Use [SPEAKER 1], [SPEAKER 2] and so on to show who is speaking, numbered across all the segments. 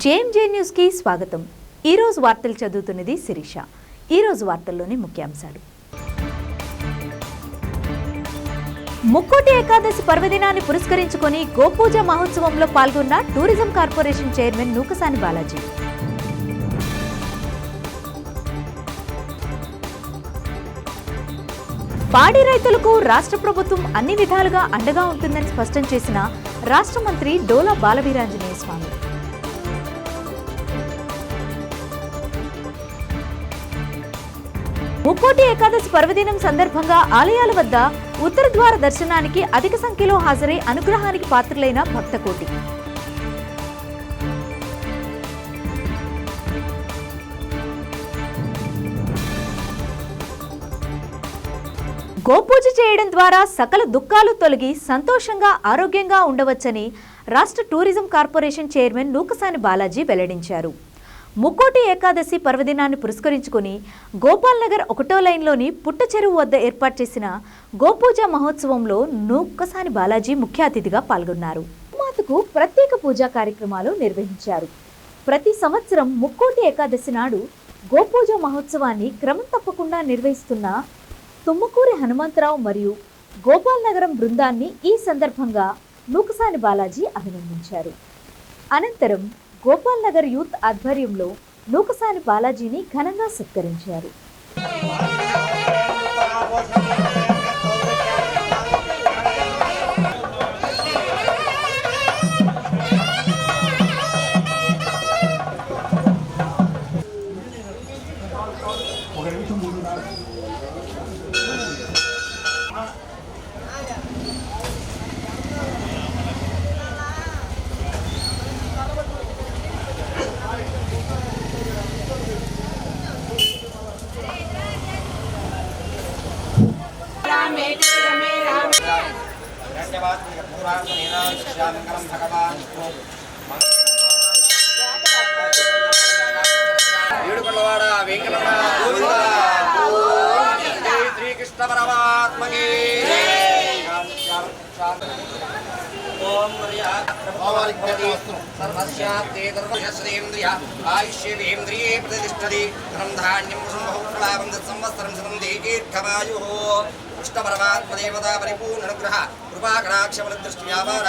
[SPEAKER 1] JMJ news కి స్వాగతం। ఈ రోజు వార్తలు చదువుతున్నది శిరీష। ఈ రోజు వార్తల్లోని ముఖ్యాంశాలు। ముక్కోటి ఏకాదశి పర్వదినాన్ని పురస్కరించుకొని గోపూజ మహోత్సవంలో పాల్గొన్న tourism corporation chairman Nookasani Balaji. పాడి రైతులకు రాష్ట్ర ప్రభుత్వం అన్ని విధాలుగా అండగా ఉంటుందని స్పష్టం చేసిన రాష్ట్ర మంత్రి డోలా బాలవీరాంజనేయ స్వామి। ముక్కోటి ఏకాదశి పర్వదినం సందర్భంగా ఆలయాల వద్ద ఉత్తర ద్వార దర్శనానికి అధిక సంఖ్యలో హాజరై అనుగ్రహానికి పాత్రులైన భక్తకోటి। గోపూజ చేయడం ద్వారా సకల దుఃఖాలు తొలగి సంతోషంగా ఆరోగ్యంగా ఉండవచ్చని రాష్ట్ర tourism corporation chairman Nookasani Balaji వెల్లడించారు। ముక్కోటి ఏకాదశి పర్వదినాన్ని పురస్కరించుకుని గోపాల్ నగర్ 1వ లైన్లోని పుట్ట చెరువు వద్ద ఏర్పాటు చేసిన గోపూజ మహోత్సవంలో నూకసాని బాలాజీ ముఖ్య అతిథిగా పాల్గొన్నారు। మాతకు ప్రత్యేక పూజా కార్యక్రమాలు నిర్వహించారు। ప్రతి సంవత్సరం ముక్కోటి ఏకాదశి నాడు గోపూజ మహోత్సవాన్ని క్రమం తప్పకుండా నిర్వహిస్తున్న తుమ్మకూరి హనుమంతరావు మరియు గోపాల్ నగరం బృందాన్ని ఈ సందర్భంగా నూకసాని బాలాజీ అభినందించారు। అనంతరం గోపాల్ నగర్ యూత్ ఆధ్వర్యంలో నూకసాని బాలాజీని ఘనంగా సత్కరించారు।
[SPEAKER 2] శ్రీకృష్ణ పరమాత్మకి సర్వస్యాప్తేంద్రియ ఆయుష్యేంద్రియే ప్రతిష్టతి ధాన్యం సంవత్సరం దీర్ఘమాయు కృష్ణ పరమాత్మ దేవతా పరిపూర్ణ అనుగ్రహ కృపా కటాక్ష దృష్టి వ్యాపార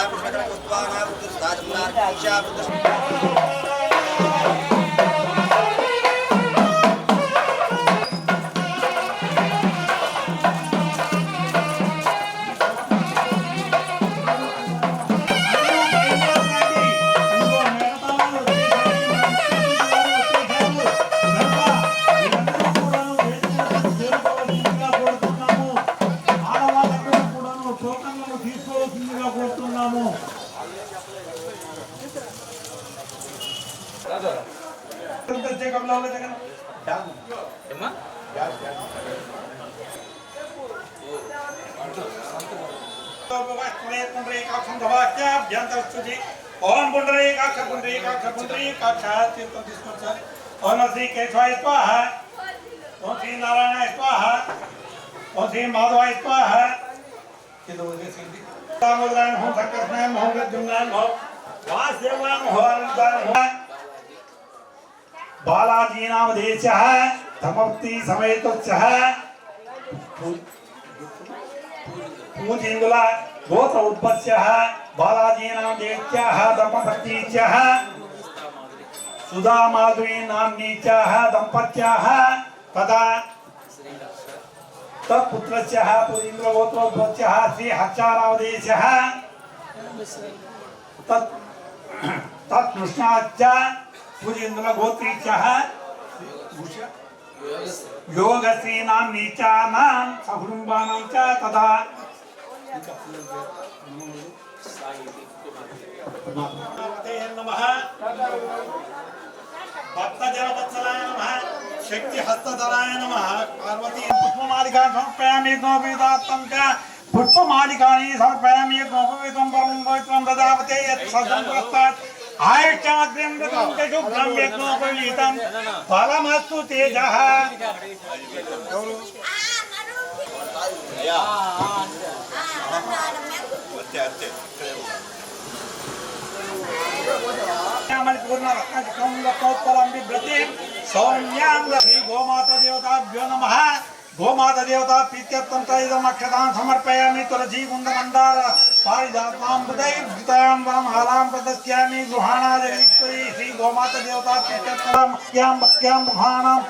[SPEAKER 2] ओम पुंडरीकाक्ष पुंडरीकाक्ष पुंडरीकाक्ष तीर्थम తీసుకొచ్చారు। ओम श्री केशवाय स्वाहा, ओम श्री नारायणाय स्वाहा, ओम श्री माधवाय स्वाहा। किलो देसिंदी दामोदरायण हो संकर्षण हो गजुंगान हो वासदेवान हो अनंतान हो बालाजी नाम देशः तमप्ति समेतोच्चः पूजिंगुला गोत्र उत्पत्स्यः बालाजी नाम देत्याः दंपत्याः सुधा माधुरी नाम्नीच्याः दंपत्याः तदा तत्पुत्रस्यः पूजिंद्र गोत्रोद्भवस्यः श्री हर्षारावदेशः तत्कृष्णाच्च पूजिंद्र गोत्रीच्यः योगश्री नाम्नीचानां सकुटुम्बानां च तदा नमः भक्तजनवत्सलाय नमः शक्ति हस्तधराय नमः पार्वती पुष्पमालिका समर्पयामि गोपीदात्तं च पुष्पमालिकानि समर्पयामि गोपवीतं परमं पवित्रं ददावते यत् सदंप्रस्तात् आयुष्याग्र्यं दत्तं च शुभ्रं यज्ञोपवीतं फलमस्तु तेजः पूर्णरत्नोत्पलं बिभ्रतिं सौम्यां श्री गोमाता देवताभ्यो नमः। गोमाता देवता प्रीत्यर्थं च इदम् अक्षतां समर्पयामि। तुलसी कुन्दमन्दार पारिजातामृतैर्घृतां वरमालां प्रदस्यामि। गृहाणादेवीश्वरी श्री गोमाता देवता प्रीत्यर्थं भक्त्यां गृहाणाम्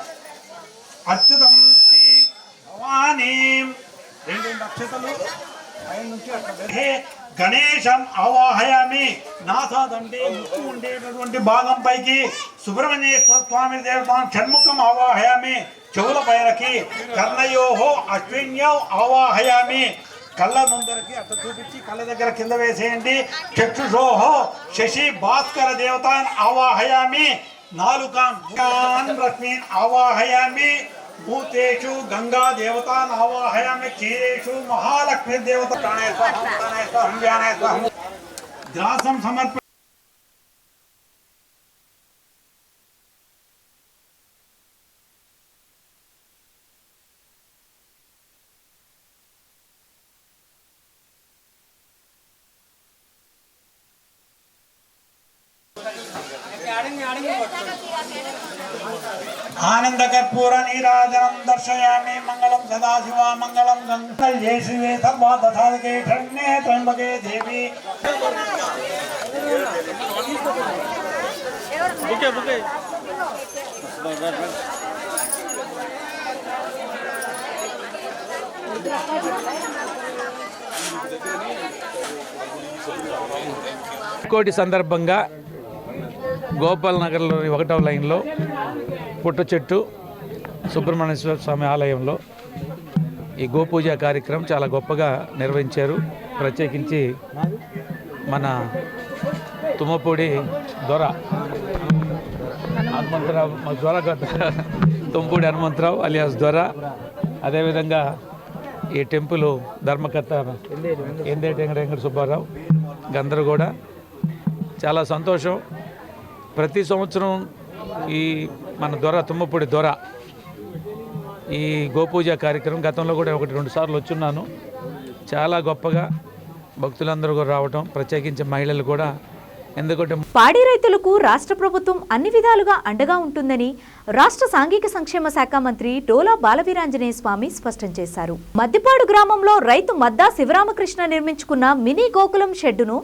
[SPEAKER 2] अच्युतं श्री भवानी రెండు నక్షత్రాలు పైన నుంచి అట్లా గణేశం ఆవాహయామి. నాసాదంటే ముక్కు ఉండేటటువంటి భాగం పైకి సుబ్రహ్మణ్యేశ్వర స్వామి దేవతాం షణ్ముఖం ఆవాహయామి. చెవుల పైనకి కర్ణయోహో అశ్విన్యో ఆవాహయామి. కళ్ళ ముందరకి అట్లా చూపించి కళ్ళ దగ్గర కింద వేసేయండి. చక్షుషోహో శశి భాస్కర దేవతాన్ ఆవాహయామి. నాలుకాం లక్ష్మీన్ ఆవాహయామి. भूतेषु गंगा देवतान् आवाहयामि. क्षीरेषु महालक्ष्मी देवता ग्रासं समर्पयामि. आनंदकर्पूर नीराजनं दर्शयामि. मंगलम सदाशिवा मंगलम गंगल्ये शिवे सर्वसाधके शरण्ये त्र्यंबके देवी. बुके
[SPEAKER 3] కోటి సందర్భంగా గోపాల్ నగర్లోని 1వ లైన్లో పుట్ట చెట్టు సుబ్రహ్మణ్యేశ్వర స్వామి ఆలయంలో ఈ గోపూజ కార్యక్రమం చాలా గొప్పగా నిర్వహించారు. ప్రత్యేకించి మన తుమ్మపూడి దొర హనుమంతరావు తుమ్మపూడి హనుమంతరావు అలియాస్ దొర, అదేవిధంగా ఈ టెంపుల్ ధర్మకర్త ఎందేటి వెంకట సుబ్బారావు అందరూ కూడా చాలా సంతోషం. ప్రతి సంవత్సరం ఈ మన తుమ్మపూడి దొర ఈ గోపూజ కార్యక్రమం గతంలో కూడా 1-2 సార్లు వచ్చున్నాను. చాలా గొప్పగా భక్తులందరూ కూడా రావటం, ప్రత్యేకించి మహిళలు కూడా. ఎందుకంటే
[SPEAKER 1] పాడి రైతులకు రాష్ట్ర ప్రభుత్వం అన్ని విధాలుగా అండగా ఉంటుందని రాష్ట్ర సాంఘిక సంక్షేమ శాఖ మంత్రి డోలా బాలవీరాంజనేయ స్వామి స్పష్టం చేశారు. మద్దిపాడు గ్రామంలో రైతు మద్దా శివరామకృష్ణ నిర్మించుకున్న మినీ గోకులం షెడ్డును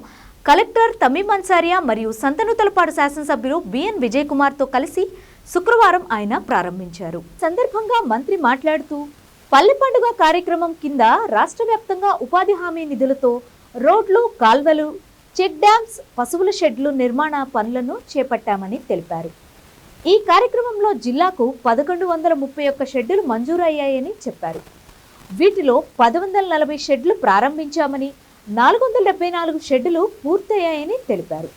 [SPEAKER 1] కలెక్టర్ తమీం అన్సారియా మరియు సంతనూతలపాడు శాసనసభ్యులు బిఎన్ విజయ్ కుమార్ తో కలిసి శుక్రవారం ఆయన ప్రారంభించారు. సందర్భంగా మంత్రి మాట్లాడుతూ పల్లె పండుగ కార్యక్రమం కింద రాష్ట్ర వ్యాప్తంగా ఉపాధి హామీ నిధులతో రోడ్లు, కాల్వలు, చెక్ డ్యామ్స్, పశువుల షెడ్లు నిర్మాణ పనులను చేపట్టామని తెలిపారు. ఈ కార్యక్రమంలో జిల్లాకు 1131 షెడ్డులు మంజూరు అయ్యాయని చెప్పారు. వీటిలో 1040 షెడ్లు ప్రారంభించామని, 474 షెడ్డులు పూర్తయ్యాయని తెలిపారు.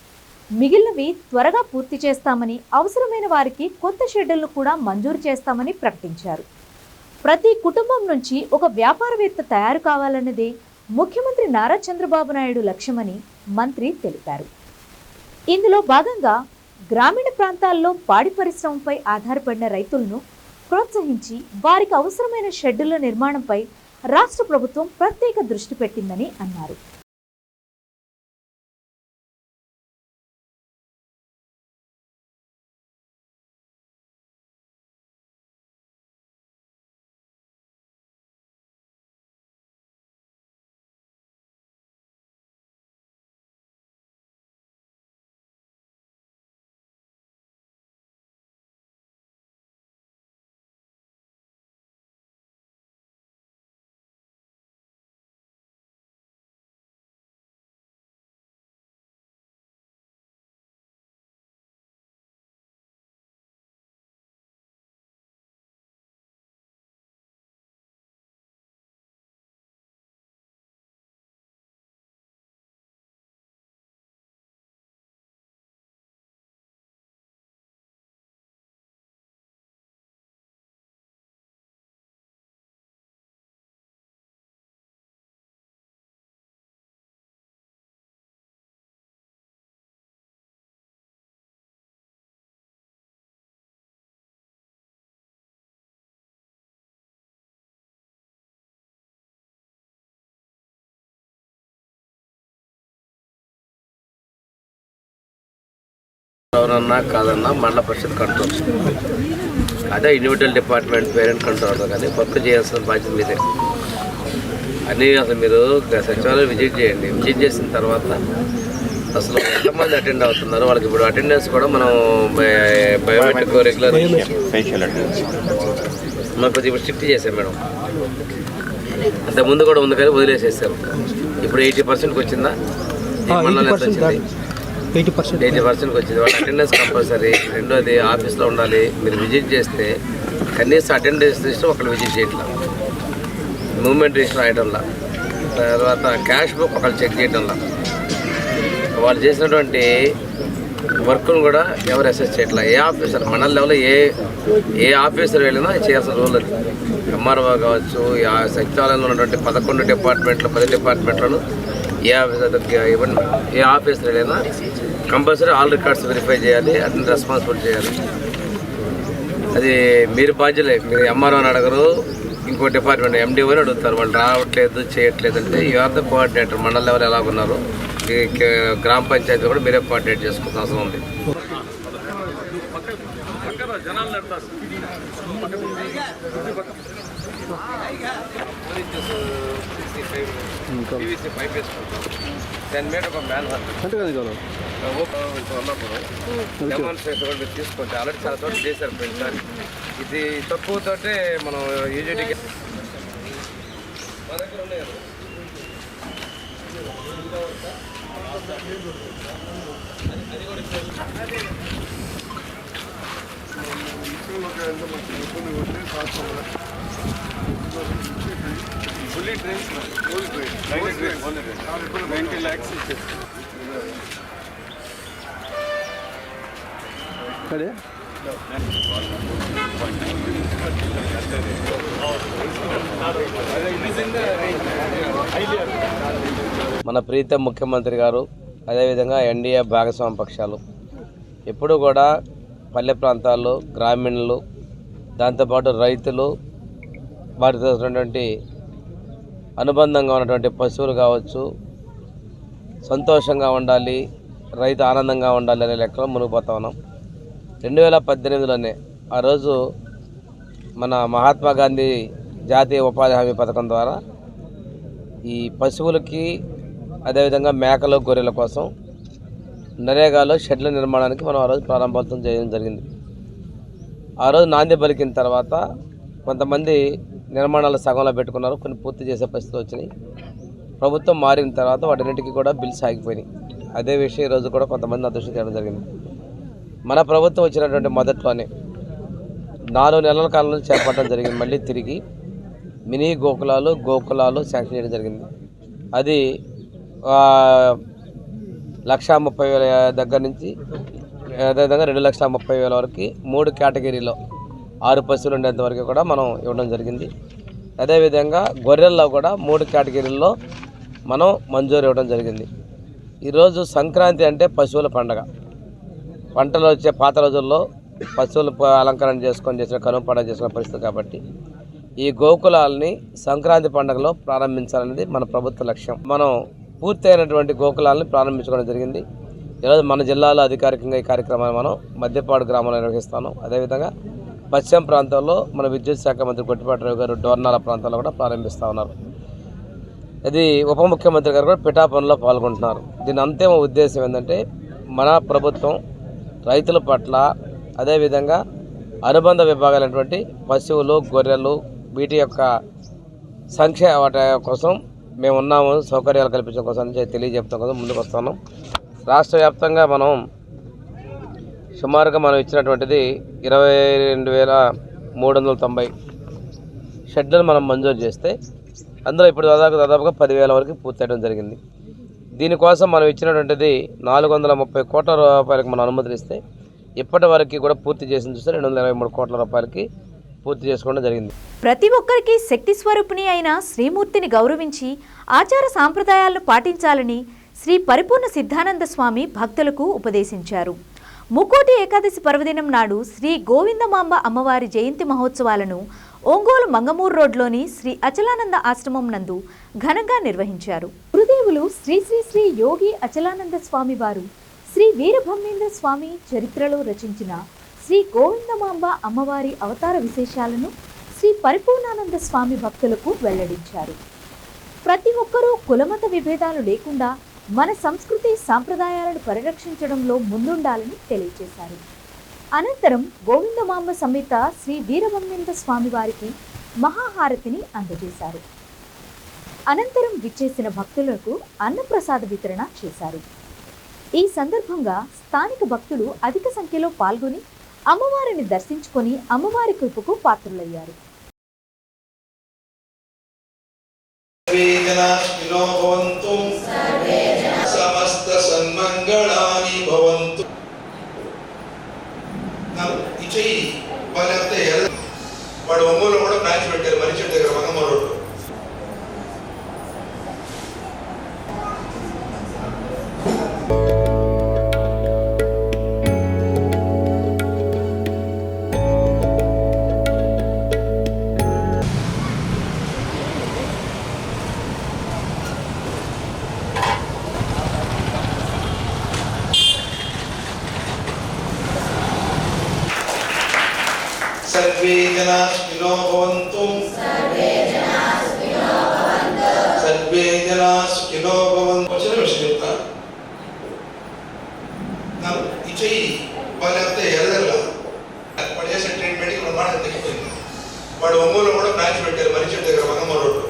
[SPEAKER 1] మిగిలినవి త్వరగా పూర్తి చేస్తామని, అవసరమైన వారికి కొత్త షెడ్యూల్ను కూడా మంజూరు చేస్తామని ప్రకటించారు. ప్రతి కుటుంబం నుంచి ఒక వ్యాపారవేత్త తయారు కావాలన్నదే ముఖ్యమంత్రి నారా చంద్రబాబు నాయుడు లక్ష్యమని మంత్రి తెలిపారు. ఇందులో భాగంగా గ్రామీణ ప్రాంతాల్లో పాడి పరిశ్రమపై ఆధారపడిన రైతులను ప్రోత్సహించి వారికి అవసరమైన షెడ్యూళ్ల నిర్మాణంపై రాష్ట్ర ప్రభుత్వం ప్రత్యేక దృష్టి పెట్టిందని అన్నారు.
[SPEAKER 4] ఎవరన్నా కాదన్నా మండల పరిషత్ కంట్రోల్, అదే ఇండివిజువల్ డిపార్ట్మెంట్ పేరెంట్ కంట్రోల్, కానీ వర్క్ చేయాల్సిన బాధ్యత మీదే. అన్నీ అసలు మీరు సచివాలయం విజిట్ చేయండి. విజిట్ చేసిన తర్వాత అసలు ఎంతమంది అటెండ్ అవుతున్నారు వాళ్ళకి. ఇప్పుడు అటెండెన్స్ కూడా మనం బయోమెట్రిక్ రెగ్యులర్ మాకు కొద్దిగా ఇప్పుడు స్ట్రిక్ట్ చేశాం మేడం. అంతకుముందు కూడా ఉంది కానీ వదిలేసేసారు. ఇప్పుడు 80%కి వచ్చిందా? మండలం ఎంత వచ్చింది? 80%కి వచ్చింది. వాళ్ళ అటెండెన్స్ కంపల్సరీ. రెండోది ఆఫీస్లో ఉండాలి. మీరు విజిట్ చేస్తే కనీసం అటెండెన్స్ రిజిస్టర్ ఒకళ్ళు విజిట్ చేయట్లా, మూవ్మెంట్ రిజిస్టర్ రాయడంలా, తర్వాత క్యాష్ బుక్ ఒకళ్ళు చెక్ చేయడంలా, వాళ్ళు చేసినటువంటి వర్క్ను కూడా ఎవరు అసెస్ చేయట్లా. ఏ ఆఫీసర్ మండల లెవెల్లో ఏ ఆఫీసర్ వెళ్ళినా చేయాల్సిన రూల్ అది. ఎంఆర్ఓ కావచ్చు, సచివాలయంలో ఉన్నటువంటి 11 డిపార్ట్మెంట్లు 10 డిపార్ట్మెంట్లను ఏ ఆఫీసర్ వెళ్ళినా కంపల్సరీ ఆల్ రికార్డ్స్ వెరిఫై చేయాలి, అన్ని రెస్పాన్సిబుల్ చేయాలి. అది మీరు బాధ్యులే. మీరు ఎంఆర్ఓని అడగరు, ఇంకో డిపార్ట్మెంట్ ఎండిఓని అడుగుతారు. వాళ్ళు రావట్లేదు చేయట్లేదు అంటే యూ ఆర్ ద కోఆర్డినేటర్. మండల లెవెల్ ఎలాగున్నారు, గ్రామ పంచాయతీ కూడా మీరే కోఆర్డినేట్ చేసుకోవాల్సిన అవసరం ఉంది. దాని మీద ఒక మ్యాన్ డెమాన్స్ట్రేషన్ కూడా మీరు తీసుకోండి. ఆల్రెడీ చాలా చోట్ల చేశారు ప్రతిసారి. ఇది తక్కువతోటే మనం యూజీడీకి మా దగ్గర ఉన్నాయి. ఫుల్లీ ట్రైన్స్ 90 lakhs ఇచ్చేది. మన ప్రీతం ముఖ్యమంత్రి గారు, అదేవిధంగా ఎన్డీఏ భాగస్వామ్య పక్షాలు ఎప్పుడూ కూడా పల్లె ప్రాంతాల్లో గ్రామీణులు, దాంతోపాటు రైతులు, వారితో ఉన్నటువంటి అనుబంధంగా ఉన్నటువంటి పశువులు కావచ్చు సంతోషంగా ఉండాలి, రైతు ఆనందంగా ఉండాలి అనే లెక్కలో మునిగిపోతా ఉన్నాం. 2018లోనే ఆ రోజు మన మహాత్మా గాంధీ జాతీయ ఉపాధి హామీ పథకం ద్వారా ఈ పశువులకి అదేవిధంగా మేకలు గొర్రెల కోసం నరేగాలో షెడ్ల నిర్మాణానికి మనం ఆ రోజు ప్రారంభోత్సవం చేయడం జరిగింది. ఆ రోజు నాంది పలికిన తర్వాత కొంతమంది నిర్మాణాలు సగంలో పెట్టుకున్నారు, కొన్ని పూర్తి చేసే పరిస్థితులు వచ్చినాయి. ప్రభుత్వం మారిన తర్వాత వాటిన్నిటికీ కూడా బిల్స్ ఆగిపోయినాయి. అదే విషయం ఈరోజు కూడా కొంతమంది నా దృష్టి చేయడం జరిగింది. మన ప్రభుత్వం వచ్చినటువంటి మొదట్లోనే 4 నెలల కాలంలో చేపట్టడం జరిగింది. మళ్ళీ తిరిగి మినీ గోకులాలు శాంక్షన్ చేయడం జరిగింది. అది 1,30,000 దగ్గర నుంచి అదేవిధంగా 2,30,000 వరకు 3 కేటగిరీలో 6 పశువులు ఉండేంత వరకు కూడా మనం ఇవ్వడం జరిగింది. అదేవిధంగా గొర్రెల్లో కూడా 3 కేటగిరీల్లో మనం మంజూరు ఇవ్వడం జరిగింది. ఈరోజు సంక్రాంతి అంటే పశువుల పండగ. పంటలు వచ్చే పాత రోజుల్లో పశువులు అలంకరణ చేసుకొని చేసిన కనుమ పండుగ చేసిన పరిస్థితి కాబట్టి ఈ గోకులాలని సంక్రాంతి పండుగలో ప్రారంభించాలనేది మన ప్రభుత్వ లక్ష్యం. మనం పూర్తయినటువంటి గోకులాలని ప్రారంభించుకోవడం జరిగింది. ఈరోజు మన జిల్లాలో అధికారికంగా ఈ కార్యక్రమాన్ని మనం మధ్యపాడు గ్రామంలో నిర్వహిస్తాను. అదేవిధంగా పశ్చిమ ప్రాంతంలో మన విద్యుత్ శాఖ మంత్రి గొట్టిపాటి రావు గారు డోర్నాల ప్రాంతంలో కూడా ప్రారంభిస్తూ ఉన్నారు. ఇది ఉప ముఖ్యమంత్రి గారు కూడా పిఠాపురంలో పాల్గొంటున్నారు. దీని అంతిమ ఉద్దేశం ఏంటంటే మన ప్రభుత్వం రైతుల పట్ల అదేవిధంగా అనుబంధ విభాగాలైనటువంటి పశువులు గొర్రెలు వీటి యొక్క వాటి కోసం మేము ఉన్నాము, సౌకర్యాలు కల్పించడం కోసం తెలియజెప్పడం కోసం ముందుకు వస్తున్నాం. రాష్ట్ర వ్యాప్తంగా మనం సుమారుగా మనం ఇచ్చినటువంటిది 22,390 షెడ్లను మనం మంజూరు చేస్తే అందులో ఇప్పుడు దాదాపుగా 10,000 వరకు పూర్తయడం జరిగింది. దీనికోసం మనం ఇచ్చినటువంటిది 430 కోట్ల రూపాయలకు మనం అనుమతులు ఇస్తే ఇప్పటి వరకు కూడా పూర్తి చేసిన చూస్తే 223 కోట్ల రూపాయలకి పూర్తి చేసుకోవడం జరిగింది.
[SPEAKER 1] ప్రతి ఒక్కరికి శక్తి స్వరూపిణి అయిన శ్రీమూర్తిని గౌరవించి ఆచార సాంప్రదాయాలను పాటించాలని శ్రీ పరిపూర్ణ సిద్ధానంద స్వామి భక్తులకు ఉపదేశించారు. ముక్కోటి ఏకాదశి పర్వదినం నాడు శ్రీ గోవిందమాంబ అమ్మవారి జయంతి మహోత్సవాలను ఒంగోలు మంగమూరు రోడ్లోని శ్రీ అచలానంద ఆశ్రమం నందు ఘనంగా నిర్వహించారు. గురుదేవులు శ్రీ శ్రీ శ్రీ యోగి అచలానంద స్వామి వారు శ్రీ వీరబ్రహ్మేంద్ర స్వామి చరిత్రలో రచించిన శ్రీ గోవిందమాంబ అమ్మవారి అవతార విశేషాలను శ్రీ పరిపూర్ణానంద స్వామి భక్తులకు వెల్లడించారు. ప్రతి ఒక్కరూ కులమత విభేదాలు లేకుండా మన సంస్కృతి సాంప్రదాయాలను పరిరక్షించడంలో ముందుండాలని తెలియజేశారు. అనంతరం గోవిందమాంబ సమేత శ్రీ వీరబ్రహ్మేంద్ర స్వామి వారికి మహాహారతిని అందజేశారు. అనంతరం విచ్చేసిన భక్తులకు అన్నప్రసాద వితరణ చేశారు. ఈ సందర్భంగా స్థానిక భక్తులు అధిక సంఖ్యలో పాల్గొని అమ్మవారిని దర్శించుకొని అమ్మవారి కృపకు పాత్రులయ్యారు.
[SPEAKER 5] వాడు ఒంగోలు కూడా బ్రాంచ్ పెట్టారు మరిచెట్టు దగ్గర మంగమ్మ రోడ్డు. सर्वे जनाः सुखिनो भवन्तु सर्वे जनाः सुखिनो भवन्तु వచ్చిన విషయం చెప్తా నాకు ఇచ్చే వాళ్ళంతా ఎరదల్లా వాడు చేసిన ట్రీట్మెంట్కి ప్రమాణం తగ్గిపోయింది. వాడు ఒంగోలు కూడా బ్రాంచ్ పెట్టారు మరిచెట్టు దగ్గర మంగమ్మ రోడ్డు.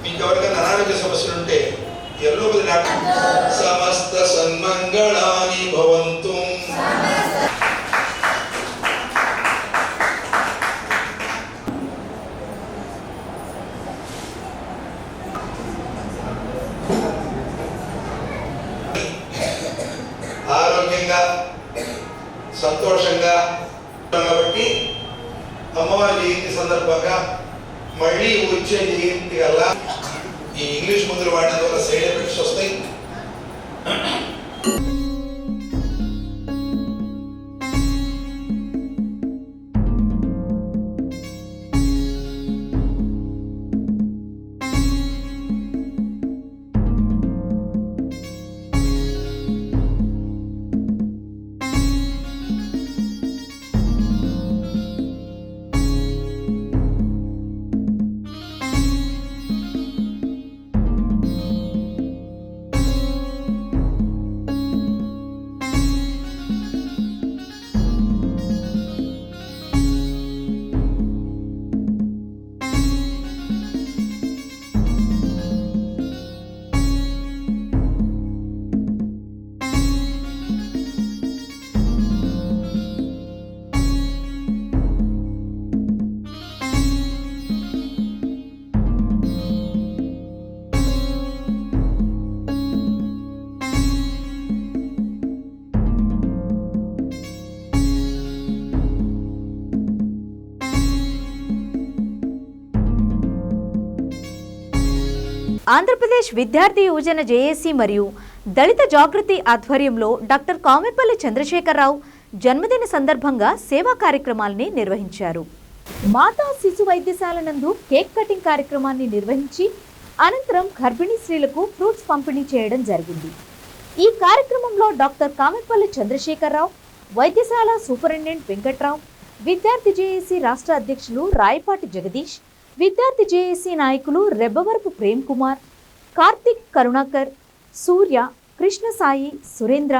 [SPEAKER 5] మీకు ఎవరికైనా అనారోగ్య సమస్యలు ఉంటే ఎల్లోపతి సమస్త సన్మంగళాని భవంతు. ఆరోగ్యంగా సంతోషంగా కాబట్టి అమ్మవారి జయంతి సందర్భంగా మళ్ళీ వచ్చే జయంతి కల్లా ఈ ఇంగ్లీష్ మందులు వాడడం వల్ల సైడ్ ఎఫెక్ట్స్ వస్తాయి.
[SPEAKER 1] ఆంధ్రప్రదేశ్ విద్యార్థి యువజన జేఏసీ మరియు దళిత జాగృతి ఆధ్వర్యంలో డాక్టర్ కామెపల్లి చంద్రశేఖరరావు జన్మదిన సందర్భంగా సేవా కార్యక్రమాల్ని నిర్వహించారు. మాతా శిశు వైద్యశాల నందు కేక్ కటింగ్ కార్యక్రమాన్ని నిర్వహించి అనంతరం గర్భిణీ స్త్రీలకు ఫ్రూట్స్ పంపిణీ చేయడం జరిగింది. ఈ కార్యక్రమంలో డాక్టర్ కామెపల్లి చంద్రశేఖరరావు, వైద్యశాల సూపరింటెండెంట్ వెంకట్రావు, విద్యార్థి జేఏసీ రాష్ట్ర అధ్యక్షులు రాయపాటి జగదీష్, విద్యార్థి జేఏసీ నాయకులు రెబ్బవరపు ప్రేమ్ కుమార్, కార్తిక్ కరుణాకర్, సూర్య, కృష్ణసాయి, సురేంద్ర,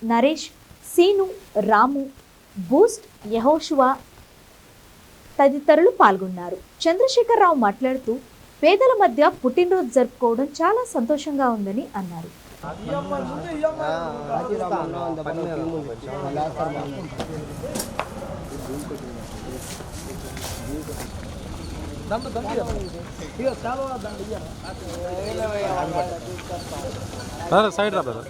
[SPEAKER 1] నరేష్, సీను, రాము, బూస్ట్, యహోషువా తదితరులు పాల్గొన్నారు. చంద్రశేఖరరావు మాట్లాడుతూ పేదల మధ్య పుట్టినరోజు జరుపుకోవడం చాలా సంతోషంగా ఉందని అన్నారు.
[SPEAKER 3] సైడ్ రా బ్రదర్.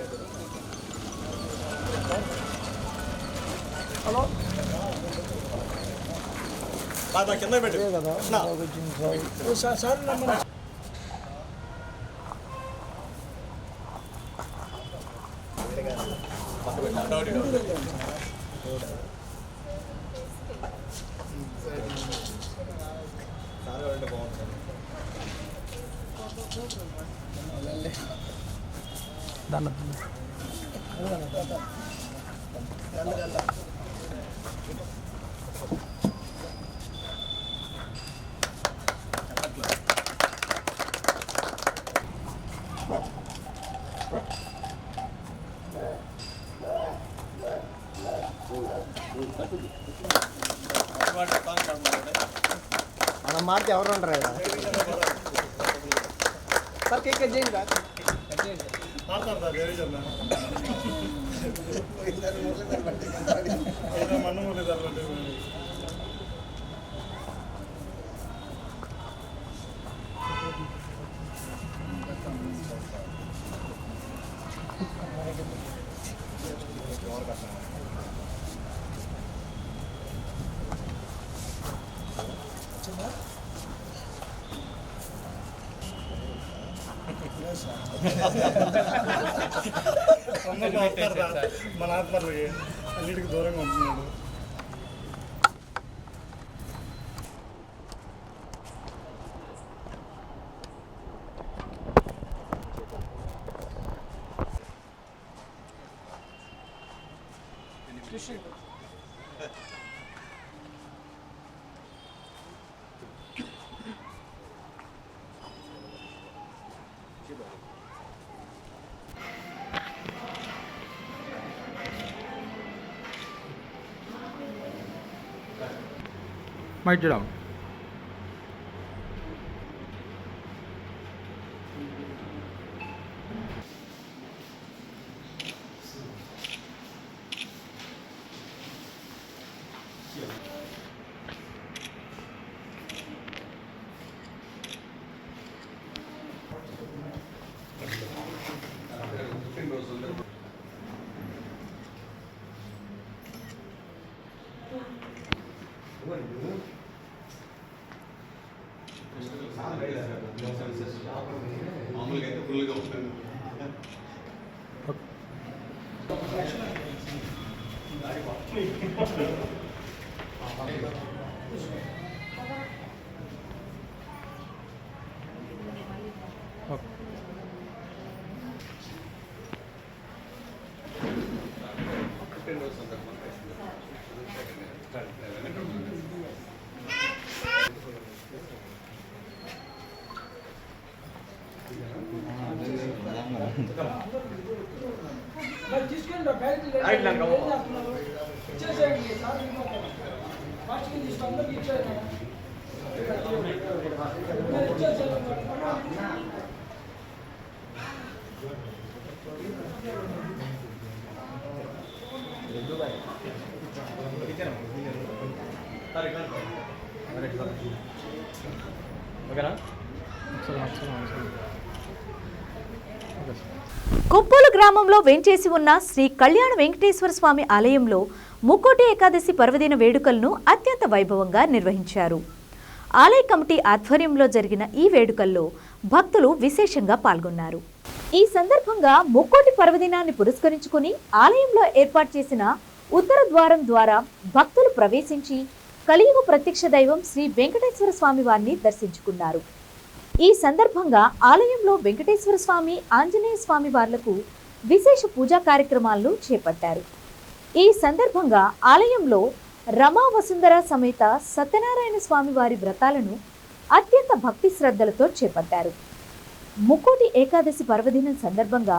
[SPEAKER 2] హలో బాగా కింద పెట్టు సార్ నమ్మను
[SPEAKER 6] మనం మాడితే ఎవరు ఉండరు సార్ కేక్ కట్ చేయండి
[SPEAKER 2] మన ఆత్మలు అన్నిటికి దూరంగా ఉంటున్నాడు.
[SPEAKER 3] Might down.
[SPEAKER 5] మామూలుగా అయితే ఫుల్గా ఉంటుంది.
[SPEAKER 1] కొప్పోలు గ్రామంలో వేంచేసి ఉన్న శ్రీ కళ్యాణ వెంకటేశ్వర స్వామి ఆలయంలో ముక్కోటి ఏకాదశి పర్వదిన వేడుకలను అత్యంత వైభవంగా నిర్వహించారు. ఆలయ కమిటీ ఆధ్వర్యంలో జరిగిన ఈ వేడుకల్లో భక్తులు విశేషంగా పాల్గొన్నారు. ఈ సందర్భంగా ముక్కోటి పర్వదినాన్ని పురస్కరించుకుని ఆలయంలో ఏర్పాటు చేసిన ఉత్తర ద్వారం ద్వారా భక్తులు ప్రవేశించి కలియుగ ప్రత్యక్ష దైవం శ్రీ వెంకటేశ్వర స్వామి వారిని దర్శించుకున్నారు. ఈ సందర్భంగా ఆలయంలో వెంకటేశ్వర స్వామి, ఆంజనేయ స్వామి వార్లకు విశేష పూజా కార్యక్రమాలను చేపట్టారు. ఈ సందర్భంగా ఆలయంలో రమా వసుంధర సమేత సత్యనారాయణ స్వామి వారి వ్రతాలను అత్యంత భక్తి శ్రద్ధలతో చేపట్టారు. ముక్కోటి ఏకాదశి పర్వదినం సందర్భంగా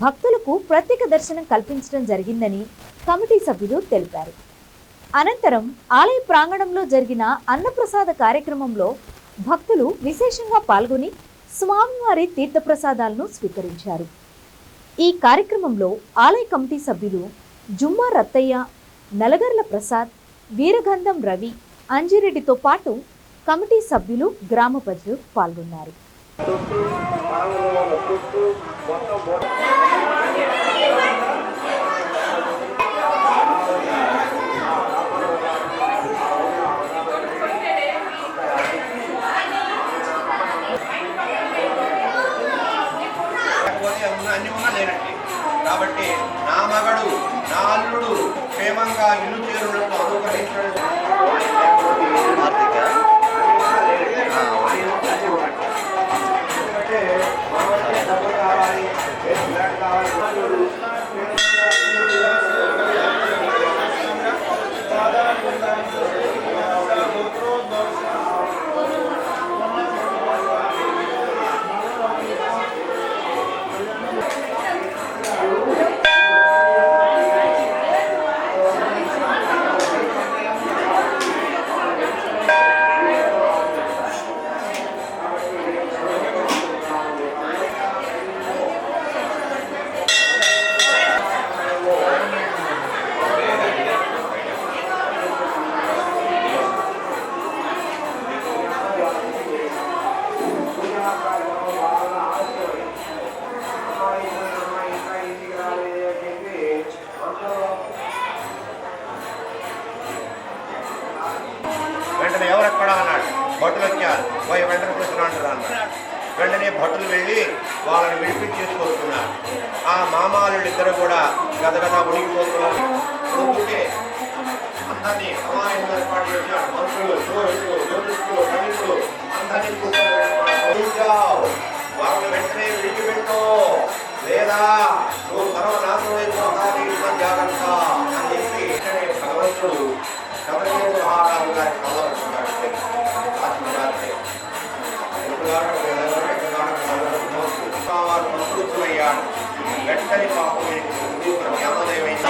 [SPEAKER 1] భక్తులకు ప్రత్యేక దర్శనం కల్పించడం జరిగిందని కమిటీ సభ్యులు తెలిపారు. అనంతరం ఆలయ ప్రాంగణంలో జరిగిన అన్నప్రసాద కార్యక్రమంలో భక్తులు విశేషంగా పాల్గొని స్వామివారి తీర్థప్రసాదాలను స్వీకరించారు. ఈ కార్యక్రమంలో ఆలయ కమిటీ సభ్యులు జుమ్మా రత్తయ్య, నలగర్ల ప్రసాద్, వీరగంధం రవి, అంజిరెడ్డితో పాటు కమిటీ సభ్యులు, గ్రామ ప్రజలు పాల్గొన్నారు.
[SPEAKER 7] అన్ని ఉన్నా లేనట్లే. కాబట్టి నా మగడు, నా అల్లుడు క్షేమంగా ఇల్లు చేరున్నట్టు అనుగ్రహించడం ఎందుకంటే భటులు వచ్చారు, పోయి వెంటనే కూర్చున్నాడు అన్నారు. వెంటనే భటులు వెళ్ళి వాళ్ళని విడిపించేసుకొస్తున్నారు. ఆ మామాలు ఇద్దరు కూడా గదగద ఉడికిపోతున్నారు. ఉడికితే అందరినీ సమావేశం ఏర్పాటు చేశారు. మంత్రులు, జ్యోతిష్కులు, పండితులు అందరినీ వాళ్ళని వెంటనే విడిచిపెట్టు, లేదా నువ్వు సర్వనాశనం అయిపోతావు, జాగ్రత్త అని చెప్పి భగవంతుడు శబరిమల మహారాజు గారి వారు సంతృప్తులయ్యాడు. వెంటనే పాపం జ్ఞానోదయమైంది.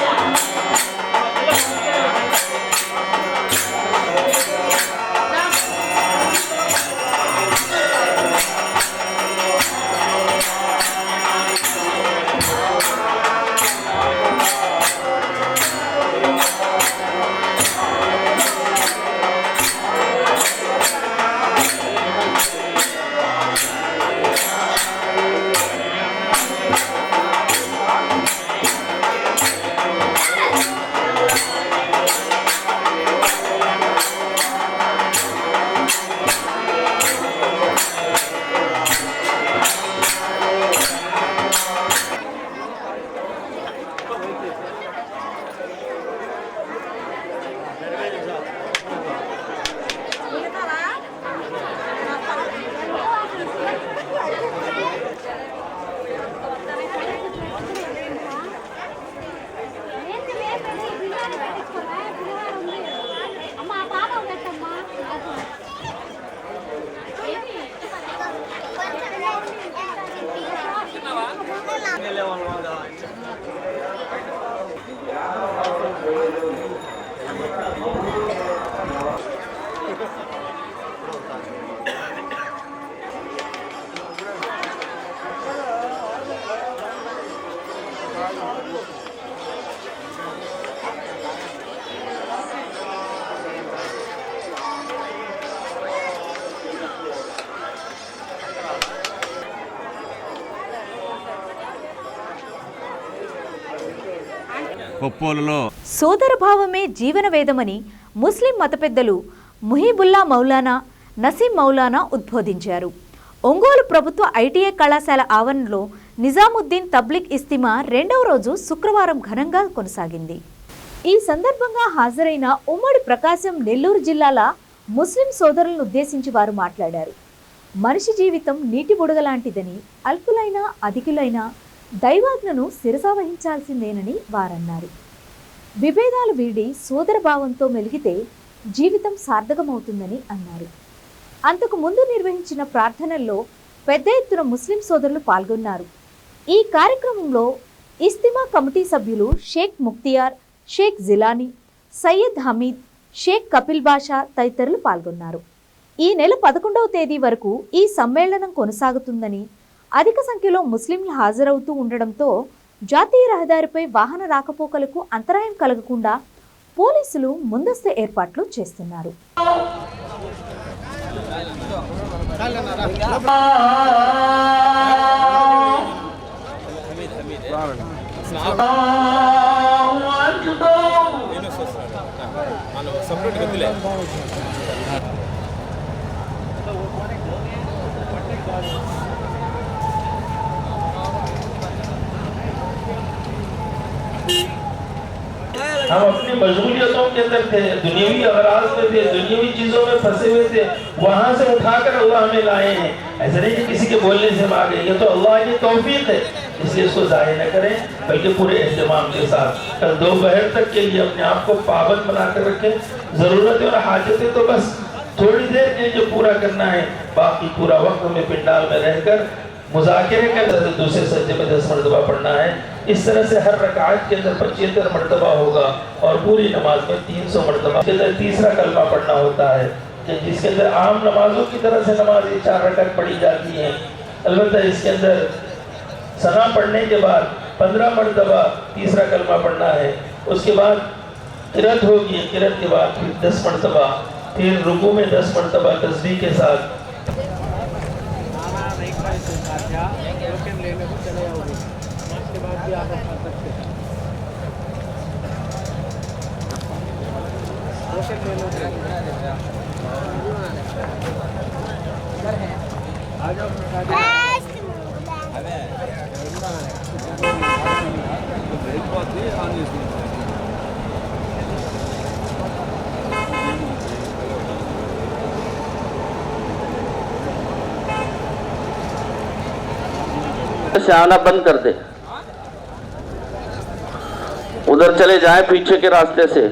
[SPEAKER 1] సోదరభావమే జీవన వేదమని ముస్లిం మత పెద్దలు ముహీబుల్లా మౌలానా, నసీం మౌలానా ఉద్బోధించారు. ఒంగోలు ప్రభుత్వ ఐటీఐ కళాశాల ఆవరణలో నిజాముద్దీన్ తబ్లిగ్ ఇస్తిమా 2వ రోజు శుక్రవారం ఘనంగా కొనసాగింది. ఈ సందర్భంగా హాజరైన ఉమ్మడి ప్రకాశం, నెల్లూరు జిల్లాల ముస్లిం సోదరులను ఉద్దేశించి వారు మాట్లాడారు. మనిషి జీవితం నీటి బుడగలాంటిదని, అల్పులైనా అధికులైనా దైవాజ్ఞను శిరసావహించాల్సిందేనని వారన్నారు. విభేదాలు వీడి సోదరభావంతో మెలిగితే జీవితం సార్థకమవుతుందని అన్నారు. అంతకు ముందు నిర్వహించిన ప్రార్థనల్లో పెద్ద ఎత్తున ముస్లిం సోదరులు పాల్గొన్నారు. ఈ కార్యక్రమంలో ఇస్తిమా కమిటీ సభ్యులు షేక్ ముక్తియార్, షేక్ జిలానీ, సయ్యద్ హమీద్, షేక్ కపిల్ బాషా తదితరులు పాల్గొన్నారు. ఈ నెల 11వ తేదీ వరకు ఈ సమ్మేళనం కొనసాగుతుందని, అధిక సంఖ్యలో ముస్లింలు హాజరవుతూ ఉండడంతో జాతీయ రహదారిపై వాహన రాకపోకలకు అంతరాయం కలగకుండా పోలీసులు ముందస్తు ఏర్పాట్లు చేస్తున్నారు.
[SPEAKER 8] हम अपनी मजबूरियतों के अंदर थे, दुनियावी अगराज में थे, दुनियावी चीजों में फंसे हुए थे, वहां से उठाकर अल्लाह हमें लाए हैं। ऐसा नहीं कि किसी के बोलने से हम आ गए, ये तो अल्लाह की तौफीक है, इसलिए इसको जाहिर न करें, बल्कि पूरे एहतमाम के साथ कल दोपहर तक के लिए अपने आप को पाबंद बनाकर रखें। जरूरतें और हाजतें तो बस थोड़ी देर के लिए जो पूरा करना है, बाकी पूरा वक्त हमें पिंडाल में रहकर मुज़ाकिरे के अंदर दूसरे सज्जे में 10 मरतबा पढ़ना है। इस तरह से हर रकात के अंदर 75 मरतबा होगा और पूरी नमाज में 300 मरतबा। इसके अंदर तीसरा कलमा पढ़ना होता है, जिसके अंदर आम नमाजों की तरह से नमाज 4 रकात पढ़ी जाती है। अलबत्ता इसके अंदर सना पढ़ने के बाद 15 मरतबा तीसरा कलमा पढ़ना है। उसके बाद किरत होगी, किरत के बाद फिर 10 मरतबा, फिर रुकू में 10 मरतबा तस्बीह के साथ। लेने को चले जाओगे, उसके बाद भी आप खा सकते हैं। रोशन ले लो। से आना बंद कर दे, उधर चले जाए पीछे के रास्ते से।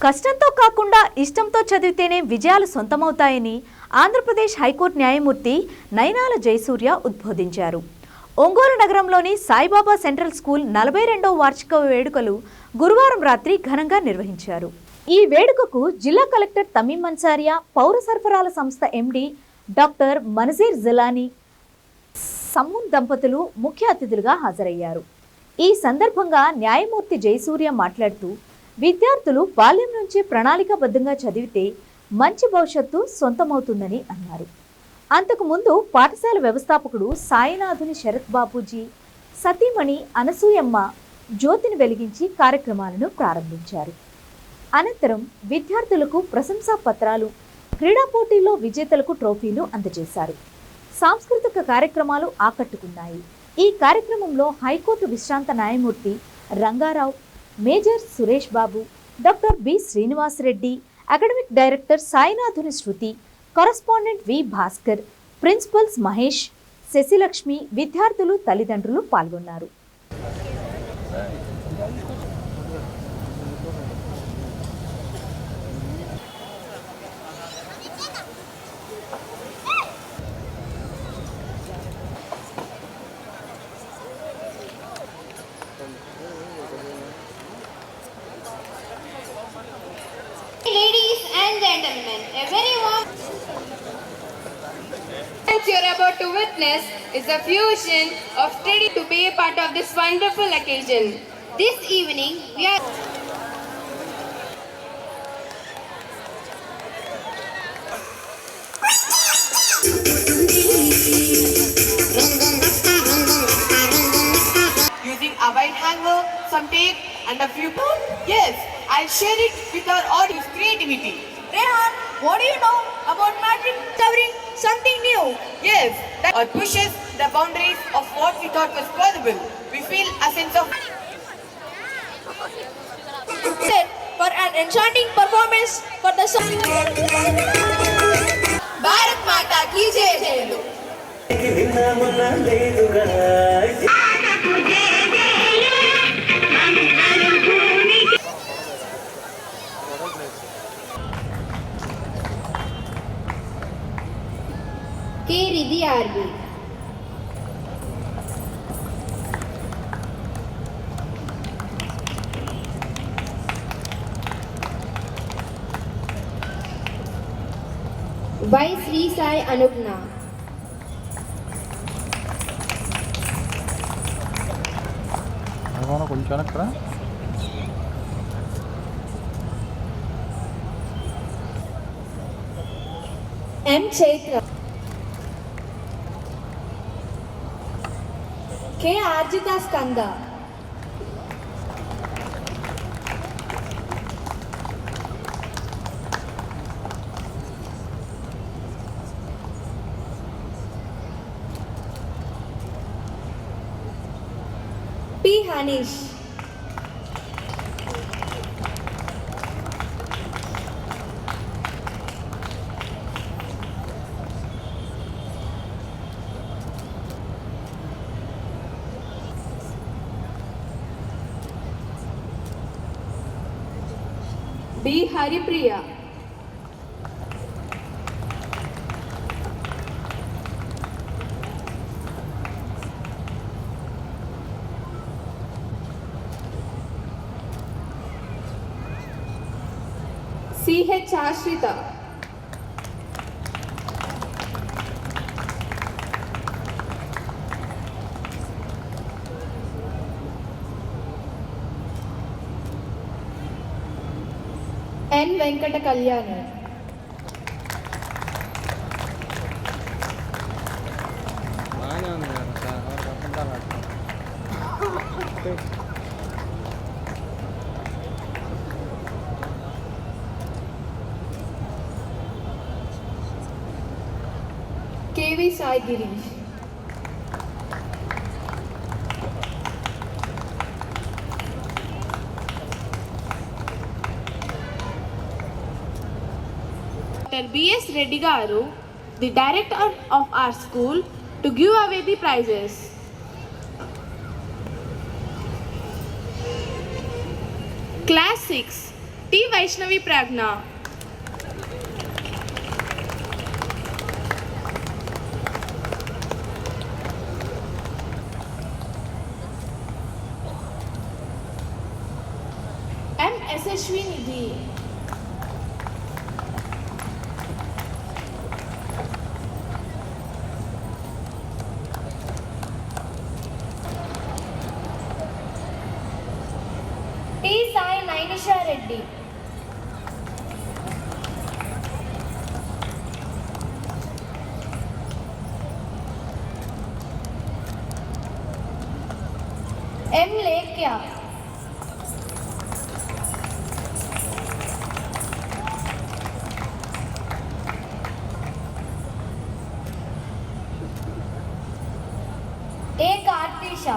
[SPEAKER 1] కష్టంతో కాకుండా ఇష్టంతో చదివితేనే విజయాలు సొంతమవుతాయని ఆంధ్రప్రదేశ్ హైకోర్టు న్యాయమూర్తి నైనాల జయసూర్య ఉద్బోధించారు. ఒంగోలు నగరంలోని సాయిబాబా సెంట్రల్ స్కూల్ 42వ వార్షిక వేడుకలు గురువారం రాత్రి ఘనంగా నిర్వహించారు. ఈ వేడుకకు జిల్లా కలెక్టర్ తమీం అన్సారియా, పౌర సరఫరాల సంస్థ ఎండీ డాక్టర్ మనజీర్ జిలానీ, సమూన్ దంపతులు ముఖ్య అతిథులుగా హాజరయ్యారు. ఈ సందర్భంగా న్యాయమూర్తి జయసూర్య మాట్లాడుతూ విద్యార్థులు బాల్యం నుంచే ప్రణాళికాబద్ధంగా చదివితే మంచి భవిష్యత్తు సొంతమవుతుందని అన్నారు. అంతకుముందు పాఠశాల వ్యవస్థాపకుడు సాయినాథుని శరత్ బాబూజీ సతీమణి అనసూయమ్మ జ్యోతిని వెలిగించి కార్యక్రమాలను ప్రారంభించారు. అనంతరం విద్యార్థులకు ప్రశంసా పత్రాలు, క్రీడా పోటీల్లో విజేతలకు ట్రోఫీలు అందజేశారు. సాంస్కృతిక కార్యక్రమాలు ఆకట్టుకున్నాయి. ఈ కార్యక్రమంలో హైకోర్టు విశ్రాంత న్యాయమూర్తి Rangarao, major Suresh Babu, doctor B Srinivas Reddy, academic director Sainathuni Sruthi, correspondent V Bhaskar, principals Mahesh, Sasilakshmi, విద్యార్థులు, తల్లిదండ్రులు పాల్గొన్నారు.
[SPEAKER 9] Ladies and gentlemen, a very warm what you're about to witness is a fusion of study to be a part of this wonderful occasion. This evening, we are
[SPEAKER 10] using a white hanger, some tape and a few. Yes, I'll share it with our audience creativity. Rehan, what do you know about magic? Discovering something new. Yes, that pushes the boundaries of what we thought was possible. We feel a sense of
[SPEAKER 9] for an enchanting performance for the song. Bharat Mata ki jai jai. K. Ridhi RB. Y. Sri Sai Anupna.
[SPEAKER 3] కొంచెం అక్కడ
[SPEAKER 9] M. Chaitra. K. Arjita Skanda. P. Hanish. B. Haripriya. C. H. Ashrita. N. Venkata Kalyani.
[SPEAKER 6] బాగానే ఉంది కదా sir
[SPEAKER 9] K. V. Sai Girish. Dr. B.S. Reddy Garu, the director of our school, to give away the prizes. Class 6, T. Vaishnavi Pragna. M. Yashasvi Nidhi.
[SPEAKER 10] T. Sai Nainisha Reddy. M. Lekya. A. Kartisha.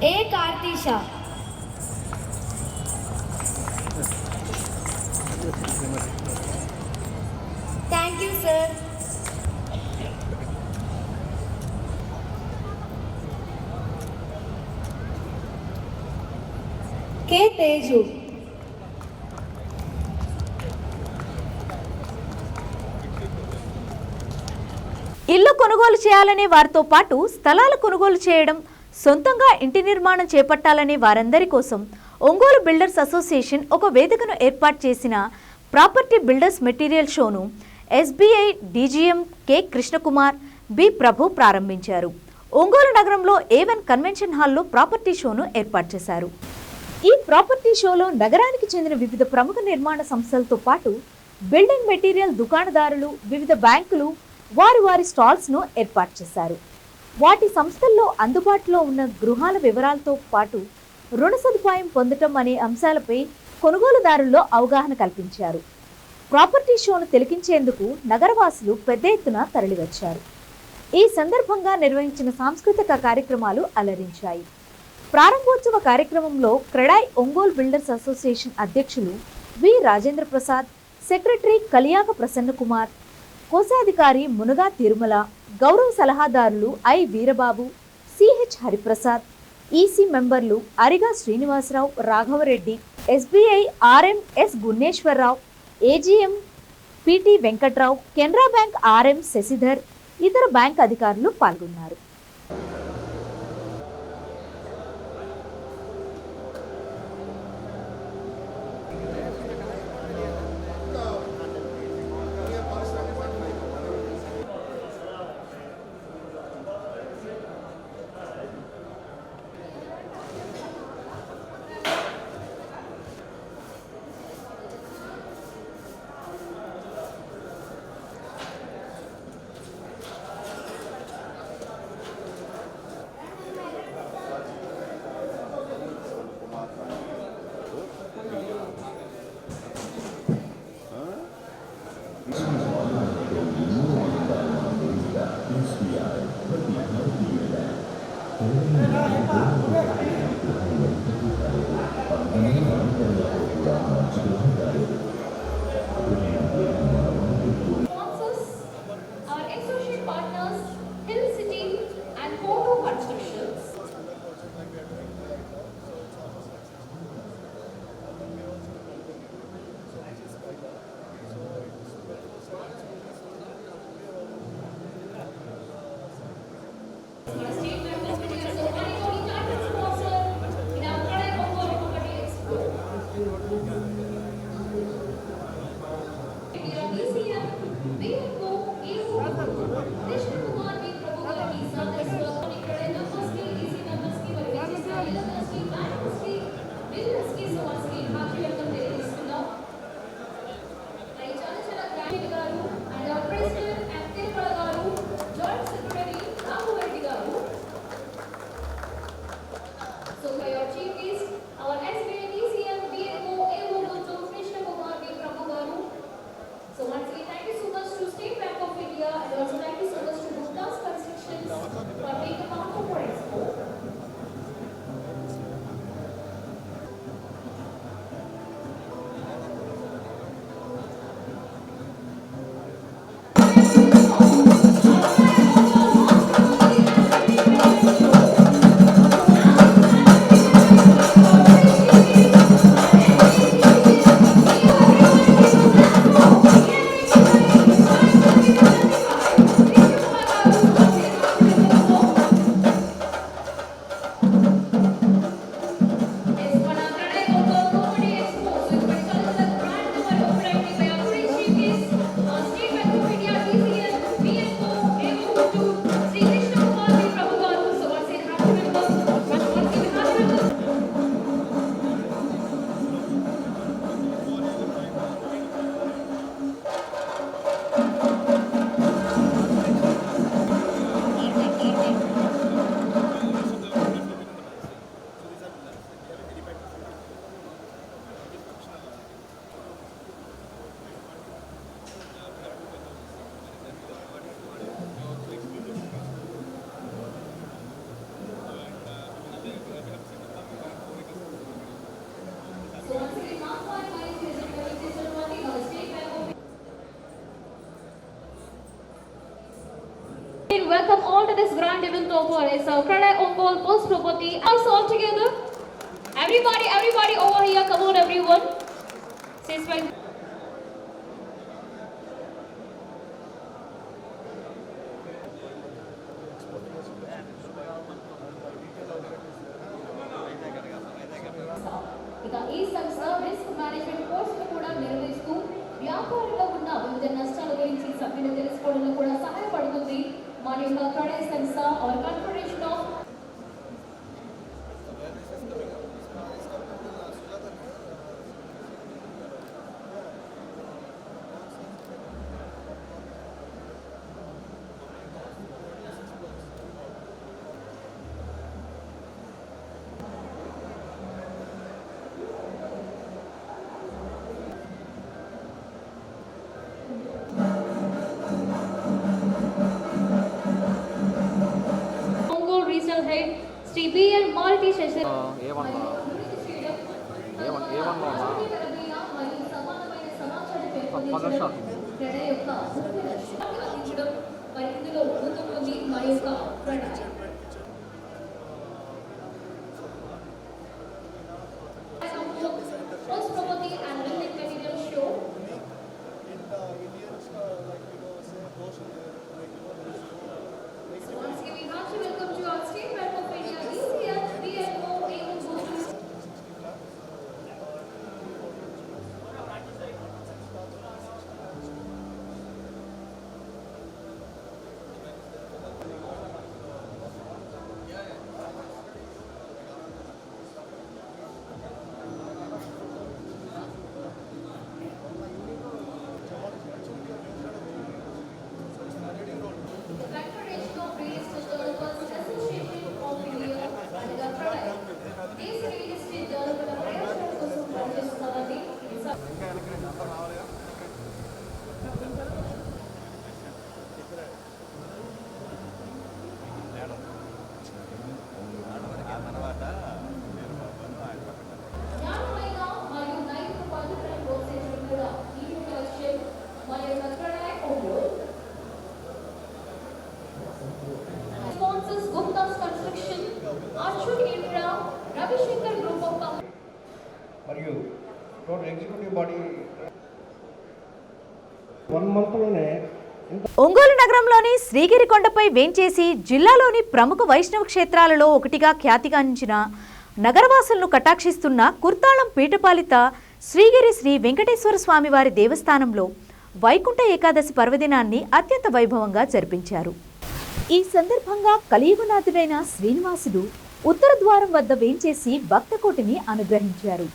[SPEAKER 10] A. Kartisha. Thank you, sir. K. Teju.
[SPEAKER 1] ఇల్లు కొనుగోలు చేయాలనే వారితో పాటు స్థలాలు కొనుగోలు చేయడం, సొంతంగా ఇంటి నిర్మాణం చేపట్టాలనే వారందరి కోసం ఒంగోలు బిల్డర్స్ అసోసియేషన్ ఒక వేదికను ఏర్పాటు చేసిన ప్రాపర్టీ బిల్డర్స్ మెటీరియల్ షోను SBI DGM K Krishnakumar, B Prabhu ప్రారంభించారు. ఒంగోలు నగరంలో A1 కన్వెన్షన్ హాల్లో ప్రాపర్టీ షోను ఏర్పాటు చేశారు. ఈ ప్రాపర్టీ షోలో నగరానికి చెందిన వివిధ ప్రముఖ నిర్మాణ సంస్థలతో పాటు బిల్డింగ్ మెటీరియల్ దుకాణదారులు, వివిధ బ్యాంకులు వారి స్టాల్స్ను ఏర్పాటు చేశారు. వాటి సంస్థల్లో అందుబాటులో ఉన్న గృహాల వివరాలతో పాటు రుణ సదుపాయం పొందటం అనే అంశాలపై కొనుగోలుదారుల్లో అవగాహన కల్పించారు. ప్రాపర్టీ షోను తిలకించేందుకు నగరవాసులు పెద్ద ఎత్తున తరలివచ్చారు. ఈ సందర్భంగా నిర్వహించిన సాంస్కృతిక కార్యక్రమాలు అలరించాయి. ప్రారంభోత్సవ కార్యక్రమంలో క్రెడాయ్ ఒంగోలు బిల్డర్స్ అసోసియేషన్ అధ్యక్షులు వి రాజేంద్ర ప్రసాద్, సెక్రటరీ కలియాక ప్రసన్న కుమార్, కోశాధికారి మునుగా తిరుమల, గౌరవ సలహాదారులు I Veerababu, CH Hariprasad, EC మెంబర్లు Ariga Srinivasarao, Raghavareddy, SBI RM S Gunneswararao, AGM PT Venkatrao, Canara bank RM Sasidhar, ఇతర బ్యాంక్ అధికారులు పాల్గొన్నారు.
[SPEAKER 10] Our associate partners, Hill City and Photo Constructions.
[SPEAKER 9] Children Topper is a Kradai Ongol Post Property. Us all together. Everybody over here. Come on, everyone. Say smile. ఇక ఈ సంస్థ risk management కోర్సులు కూడా నిర్వహిస్తూ వ్యాపారంలో ఉన్న వివిధ నష్టాల గురించి సభ్యులు తెలుసుకోవడంలో కూడా సహాయపడుతుంది. మన యొక్క క్రెడై సంస్థ or confederation of head Sri B.N. Malti Session First property and building material show. So once again we have to welcome to our State Bank of India ECH BNO Able Boost. Sponsors Gupta's Construction, Archur Infra, Ravi Shankar Group of Companies.
[SPEAKER 7] మరియు total executive body 1 మంత్లోనే
[SPEAKER 1] Ongole నగరంలోని శ్రీగిరికొండపై వేంచేసి జిల్లాలోని ప్రముఖ వైష్ణవ క్షేత్రాలలో ఒకటిగా ఖ్యాతిగాంచిన నగరవాసులను కటాక్షిస్తున్న కుర్తాళం పీఠపాలిత శ్రీగిరి శ్రీ వెంకటేశ్వర స్వామివారి దేవస్థానంలో వైకుంఠ ఏకాదశి పర్వదినాన్ని అత్యంత వైభవంగా జరిపించారు. ఈ సందర్భంగా కలియుగనాథుడైన శ్రీనివాసుడు ఉత్తర ద్వారం వద్ద వేంచేసి భక్తకోటిని అనుగ్రహించారు.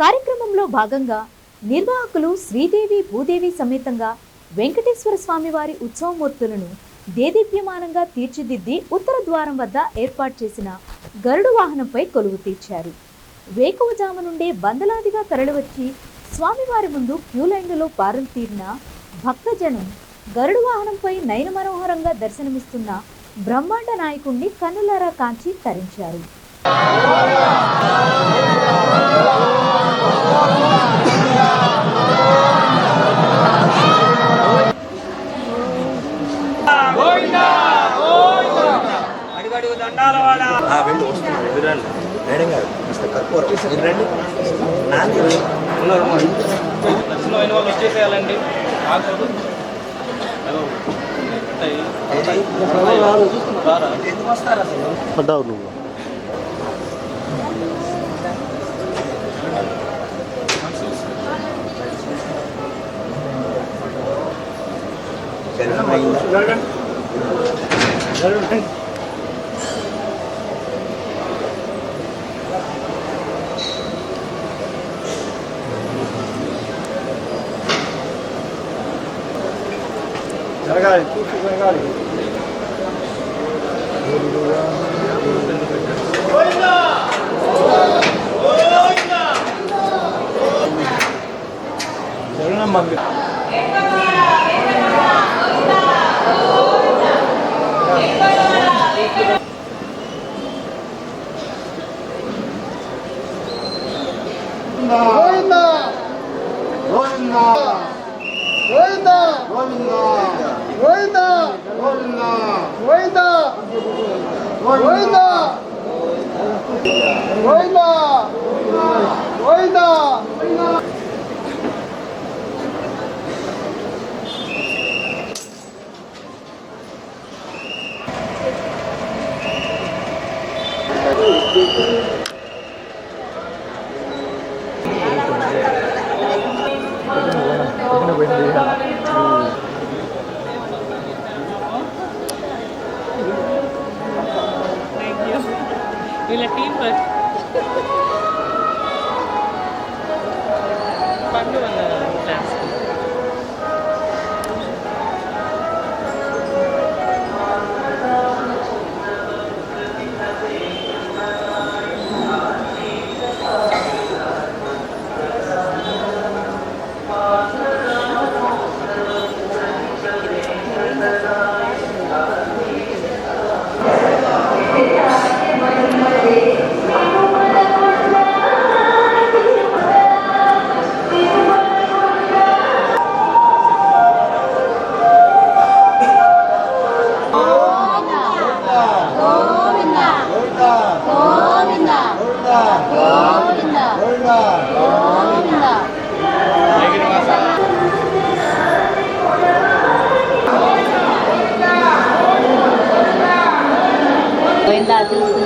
[SPEAKER 1] కార్యక్రమంలో భాగంగా నిర్వాహకులు శ్రీదేవి భూదేవి సమేతంగా వెంకటేశ్వర స్వామివారి ఉత్సవమూర్తులను దేదీప్యమానంగా తీర్చిదిద్ది ఉత్తర ద్వారం వద్ద ఏర్పాటు చేసిన గరుడు వాహనంపై కొలువు తీర్చారు. వేకువజాము నుండే వందలాదిగా తరలివచ్చి స్వామివారి ముందు క్యూలైన్లలో పారం తీరిన భక్తజనం గరుడు వాహనంపై నయన మనోహరంగా దర్శనమిస్తున్న బ్రహ్మాండ నాయకుణ్ణి కన్నులారా కాంచి తరించారు.
[SPEAKER 6] వచ్చేసేయాలండి
[SPEAKER 3] పడ్డావు నువ్వు
[SPEAKER 7] జరగాలి చూసి జరగాలి. జగనమ్మ
[SPEAKER 11] వీళ్ళ టీం వర్క్ పండు వాళ్ళ క్లాస్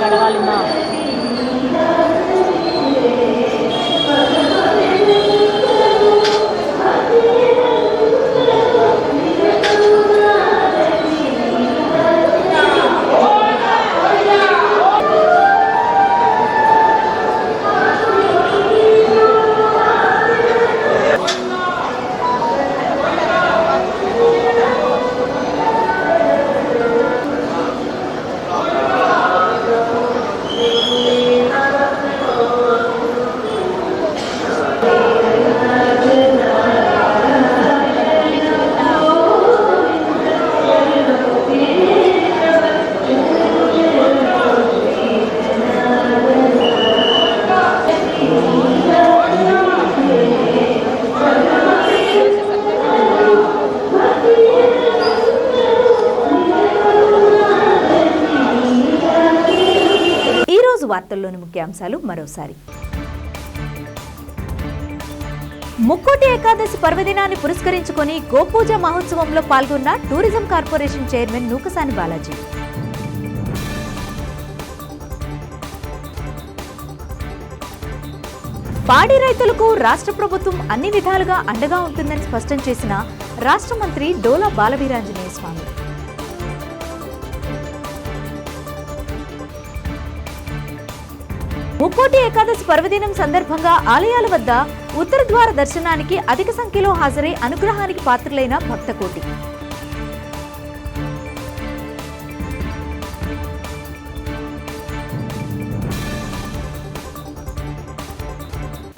[SPEAKER 9] నడవాలి మా
[SPEAKER 1] వార్తల్లోని ముఖ్యాంశాలు మరోసారి. ముక్కోటి ఏకాదశి పర్వదినాన్ని పురస్కరించుకొని గోపూజ మహోత్సవంలో పాల్గొన్న tourism corporation chairman Nookasani Balaji. పాడి రైతులకు రాష్ట్ర ప్రభుత్వం అన్ని విధాలుగా అండగా ఉంటుందని స్పష్టం చేసిన రాష్ట్ర మంత్రి డోలా బాలవీరాంజనేయ స్వామి. ముక్కోటి ఏకాదశి పర్వదినం సందర్భంగా ఆలయాల వద్ద ఉత్తర ద్వార దర్శనానికి అధిక సంఖ్యలో హాజరై అనుగ్రహానికి పాత్రులైన భక్తకోటి.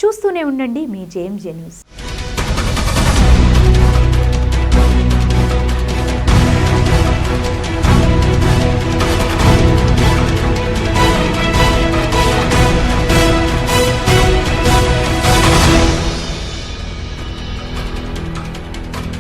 [SPEAKER 1] చూస్తూనే ఉండండి మీ జేఎంజే న్యూస్.